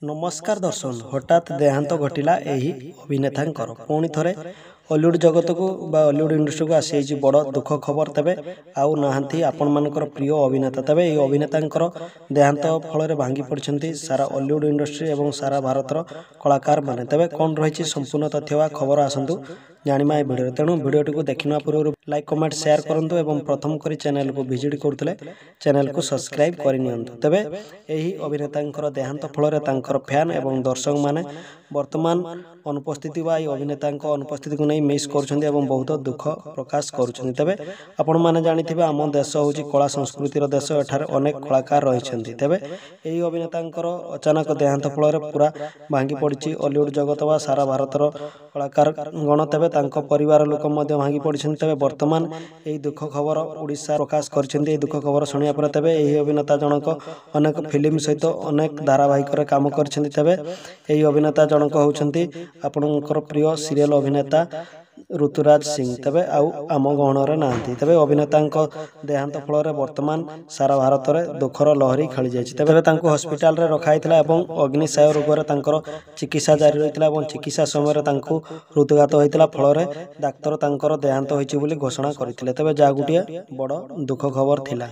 नमस्कार दर्शन हठात देहांत घटिला एही अभिनेतांकर पुणी थरे हॉलीवुड जगत को हॉलीवुड इंडस्ट्री को आसी बड़ दुख खबर तेबे आउ नहांती आपण मानकर प्रिय अभिनेता तेबे ये अभिनेतांकर देहांत फल भांगी पड़छंती सारा हॉलीवुड इंडस्ट्री एवं सारा भारतर कलाकार माने तेबे कौन रही संपूर्ण तथ्य वा खबर आसतु जानिमा भिडियो तेणु भिडियोटी को देखना पूर्व लाइक कमेंट शेयर करंतु एवं प्रथम करी चैनल को विजिट करथले चैनल को सब्सक्राइब करनियंतु तेबे एही अभिनेतांकर देहांत फल तांकर फैन एवं दर्शक माने वर्तमान अनुपस्थिति वा अभिनेतांक अनुपस्थिति को नहीं मिस करुछंती एवं बहुत दुख प्रकाश करुछंती तेबे आपण माने जानिथिबे आम देश होची कला संस्कृतिर देश एठारे अनेक कलाकार रहिछंती तेबे एही अभिनेतांकर अचानक देहांत फल पूरा भांगी पड़िछि हॉलीवुड जगत वा सारा भारतर कलाकार गण तेबे तांको परिवार लोक मध्य भांगी पड़िछंती तेबे वर्तमान एही दुख खबर ओडिशा प्रकाश करछंती एही दुख खबर सुनिया पर तेबे एही अभिनेता जनक अनेक फिल्म सहित अनेक धारावाहिक रे काम करछंती तेबे एही अभिनेता जनक होउछंती आपनकर प्रिय सीरियल अभिनेता ऋतुराज सिंह तेबे आउ आम गहणरे नांती तेबे अभिनेतांक देहांत फल वर्तमान सारा भारत में दुखर लहरी खेली जाइछि तेबे तांको हॉस्पिटल रे रखाइथिला एवं अग्निशय रोग रे तांकर चिकित्सा जारी रहिथिला एवं चिकित्सा समय तांको हृदघात होइतिला फल रे डाक्टर तांकर देहांत होइछि बोली घोषणा करथिले तेबे जा गुटिया बड़ दुख खबर थिला।